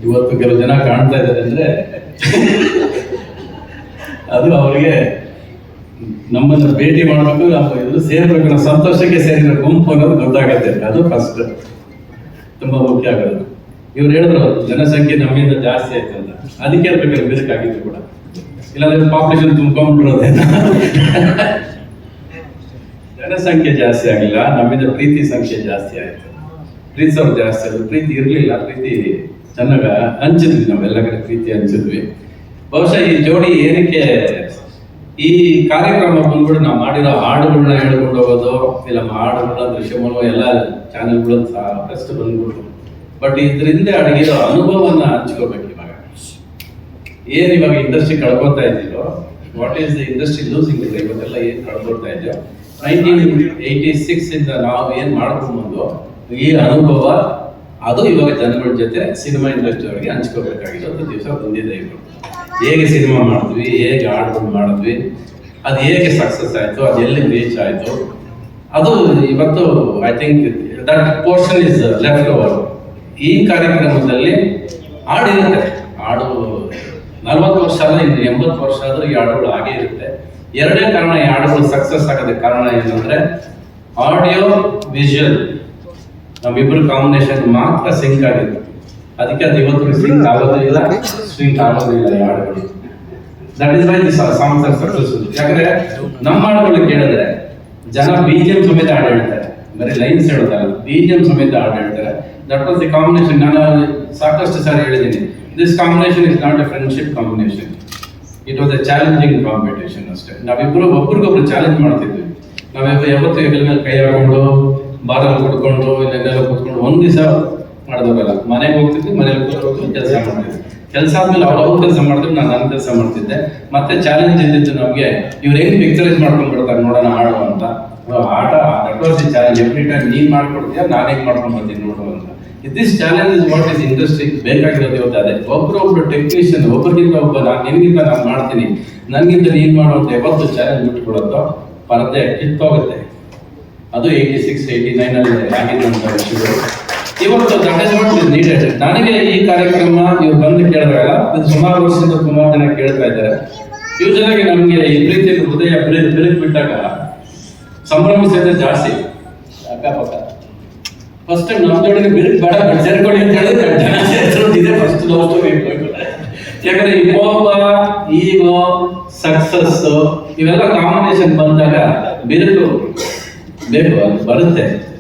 ಇವತ್ತು ಕೆಲವು ಜನ ಕಾಣ್ತಾ ಇದ್ದಾರೆ ಅಂದ್ರೆ ಅದು ಅವರಿಗೆ ನಮ್ಮನ್ನು ಭೇಟಿ ಮಾಡಬೇಕು, ನಾವು ಇದು ಸೇರ್ಬೇಕು, ನಾವು ಸಂತೋಷಕ್ಕೆ ಸೇರಿರೋ ಗುಂಪು ಅನ್ನೋದು ಗೊತ್ತಾಗತ್ತೆ. ಅದು ಫಸ್ಟ್ ತುಂಬಾ ಮುಖ್ಯ ಆಗೋದು. ಇವ್ರು ಹೇಳಿದ್ರು ಜನಸಂಖ್ಯೆ ನಮ್ಮಿಂದ ಜಾಸ್ತಿ ಆಯ್ತು ಅಂತ, ಅದಕ್ಕೆ ಇರ್ಬೇಕಲ್ಲ ಬೇಕಾಗಿತ್ತು ಕೂಡ, ಇಲ್ಲಾಂದ್ರೆ ಪಾಪ್ಯುಲೇಷನ್ ತುಂಬ್ಕೊಂಡ್ಬಿಟ್ಟಿರೋದೇ. ಜನಸಂಖ್ಯೆ ಜಾಸ್ತಿ ಆಗಿಲ್ಲ, ನಮ್ಮಿಂದ ಪ್ರೀತಿ ಸಂಖ್ಯೆ ಜಾಸ್ತಿ ಆಯ್ತು. ಪ್ರೀತಿಸೋರು ಜಾಸ್ತಿ ಆದ್ರು, ಪ್ರೀತಿ ಇರ್ಲಿಲ್ಲ. ಪ್ರೀತಿ ಚೆನ್ನಾಗ ಹಂಚಿದ್ವಿ, ನಾವೆಲ್ಲ ಕಡೆ ಪ್ರೀತಿ ಹಂಚಿದ್ವಿ. ಬಹುಶಃ ಈ ಜೋಡಿ ಏನಕ್ಕೆ ಈ ಕಾರ್ಯಕ್ರಮ ಬಂದ್ಬಿಟ್ಟು ನಾವು ಮಾಡಿರೋ ಹಾಡುಗಳನ್ನ ಹೇಳ್ಕೊಂಡು ಹೋಗೋದು, ಇಲ್ಲ ಹಾಡುಗಳ ದೃಶ್ಯಗಳು ಎಲ್ಲ ಚಾನೆಲ್ಗಳು ಫಸ್ಟ್ ಬಂದ್ಬಿಟ್ಟು, ಬಟ್ ಇದರಿಂದ ಅಡಗಿರೋ ಅನುಭವನ ಹಂಚ್ಕೋಬೇಕು. ಇವಾಗ ಇಂಡಸ್ಟ್ರಿ ಕಳ್ಕೊತಾ ಇದ್ದೀರೋ, what is the industry losing ಇದೆ ಇವತ್ತೆಲ್ಲ ಏನ್ ಕಳ್ಕೊಳ್ತಾ ಇದೆಯೋ, 1986 ಇಂದ ನಾವು ಏನ್ ಮಾಡ್ಕೊಂಡ್ಬಂದು ಈ ಅನುಭವ ಅದು ಇವಾಗ ಜನಗಳ ಜೊತೆ ಸಿನಿಮಾ ಇಂಡಸ್ಟ್ರಿ ಅವರಿಗೆ ಹಂಚ್ಕೋಬೇಕಾಗಿರೋದು ದಿವಸ ಬಂದಿದೆ. ಇವರು ಹೇಗೆ ಸಿನಿಮಾ ಮಾಡಿದ್ವಿ, ಹೇಗೆ ಹಾಡುಗಳು ಮಾಡಿದ್ವಿ, ಅದು ಹೇಗೆ ಸಕ್ಸಸ್ ಆಯ್ತು, ಅದು ಎಲ್ಲಿ ರೀಚ್ ಆಯ್ತು, ಅದು ಇವತ್ತು I think that portion is left over. ಈ ಕಾರ್ಯಕ್ರಮದಲ್ಲಿ ಹಾಡಿರುತ್ತೆ, ಹಾಡು 40 ವರ್ಷ ಅಲ್ಲ, ಇನ್ನು 80 ವರ್ಷ ಆದ್ರೂ ಈ ಹಾಡುಗಳು ಹಾಗೆ ಇರುತ್ತೆ. ಎರಡೇ ಕಾರಣ ಈ ಹಾಡುಗಳು ಸಕ್ಸಸ್ ಆಗೋದಕ್ಕೆ ಕಾರಣ ಏನಂದ್ರೆ ಆಡಿಯೋ ವಿಜುವಲ್ ನಮ್ಮಿಬ್ಬರು ಕಾಂಬಿನೇಷನ್ ಮಾತ್ರ ಸಿಂಕ್ ಆಗಿತ್ತು. ಅದಕ್ಕೆ ಅದು ಇವತ್ತು ಸಿಂಕ್ ಆಗೋದೇ ಇಲ್ಲ, ಸ್ವಿಂಕ್ ಆಗೋದೇ ಇಲ್ಲ ಈ ಹಾಡುಗಳು. That is why this songs are successful. ಯಾಕಂದ್ರೆ ನಮ್ಮ ಹಾಡುಗಳು ಕೇಳಿದ್ರೆ ಜನ BGM ಸಮೇತ ಹಾಡು ಹೇಳ್ತಾರೆ, ಬರೀ ಲೈನ್ಸ್ ಹೇಳೋದಲ್ಲ, BGM ಸಮೇತ ಹಾಡು ಹೇಳ್ತಾರೆ. That was the combination. ನಾನು ಸಾಕಷ್ಟು ಸಾರಿ ಹೇಳಿದ್ದೀನಿ, this combination is not A friendship combination, it was A challenging competition ಅಷ್ಟೇ. ನಾವಿಬ್ಬರು ಒಬ್ರಿಗೊಬ್ರು ಚಾಲೆಂಜ್ ಮಾಡ್ತಿದ್ವಿ. ನಾವಿಬ್ಬರು ಯಾವತ್ತು ಹೆಗಲ ಮೇಲೆ ಕೈ ಹಾಕೊಂಡು ಬಾರಲ್ಲಿ ಕುತ್ಕೊಂಡು ಇಲ್ಲೆಲ್ಲ ಕುತ್ಕೊಂಡು ಒಂದ್ ದಿವಸ ಮಾಡಿದವಲ್ಲ, ಮನೆಗೆ ಹೋಗ್ತಿದ್ವಿ, ಮನೇಲಿ ಕೂತ್ಕೊಂಡು ಕೆಲಸ ಮಾಡ್ತಿದ್ವಿ. ಕೆಲಸ ಆದ್ಮೇಲೆ ಅವ್ರ ಕೆಲಸ ಮಾಡಿದ್ರು, ನಾನು ನನ್ನ ಕೆಲಸ ಮಾಡ್ತಿದ್ದೆ. ಮತ್ತೆ ಚಾಲೆಂಜ್ ಇದ್ದಿದ್ದು ನಮ್ಗೆ, ಇವ್ರು ಹೆಂಗ್ ಪಿಕ್ಚರೈಸ್ ಮಾಡ್ಕೊಂಡ್ ಬಿಡ್ತಾರೆ ನೋಡೋಣ ಹಾಡು ಅಂತ. ಆಟ that was the challenge. Every time ನೀನ್ ಮಾಡ್ಕೊಡ್ತೀಯ, ನಾನು ಹೆಂಗ್ ಮಾಡ್ಕೊಂಡ್ ಬರ್ತೀನಿ ನೋಡು ಅಂತ. This challenge is what is industry ಬೇಕಾಗಿರೋದು ಇವತ್ತು. ಅದೇ ಒಬ್ರು ಟೆಕ್ನಿಷಿಯನ್, ಒಬ್ಬರಿಗಿಂತ ಒಬ್ಬ, ನಿನಗಿಂತ ನಾನು ಮಾಡ್ತೀನಿ, ನನ್ಗಿಂತ ನೀನ್ ಮಾಡುವಂತ ಯಾವತ್ತು ಚಾಲೆಂಜ್ ಬಿಟ್ಕೊಡೋದು ಪರದೆ ಕಿತ್ತೋಗುತ್ತೆ. ಅದು 86, 89 ಅಲ್ಲಿ ಆಗಿದ್ದಂತ ವಿಷಯಗಳು ಇವತ್ತು that is what is needed. ನನಗೆ ಈ ಕಾರ್ಯಕ್ರಮ ಇವ್ರು ಬಂದು ಕೇಳಿದ್ರಲ್ಲ, ಇದು ಸುಮಾರು ವರ್ಷದಿಂದ ಸುಮಾರು ಜನ ಕೇಳ್ತಾ ಇದ್ದಾರೆ. ಯೂಶಲಾಗಿ ನಮ್ಗೆ ಈ ಪ್ರೀತಿ ಹೃದಯ ಬಿರುಕು ಬಿಟ್ಟಾಗ ಸಂಭ್ರಮಿಸೋದೇ ಜಾಸ್ತಿ. ಅಕ್ಕಪಕ್ಕ ಫಸ್ಟ್ ಟೈಮ್ ನಮ್ಮ ಜೋಡಿಗೆ ಬಿರುಕು ಬೇಡ, ಸೇರ್ಕೊಳ್ಳಿ ಅಂತ ಹೇಳಿದ್ರೆ ಜನ ಸೇರಿಸೋದಿದೆ ಫಸ್ಟ್ ಲವ್ ಸ್ಟೋರಿ. ಯಾಕಂದ್ರೆ ಈ ಕೋಪ, ಈಗೋ, ಸಕ್ಸಸ್ ಇವೆಲ್ಲ ಕಾಂಬಿನೇಷನ್ ಬಂದಾಗ ಬಿರುಕು ಬೇಕು, ಅದು ಬರುತ್ತೆ.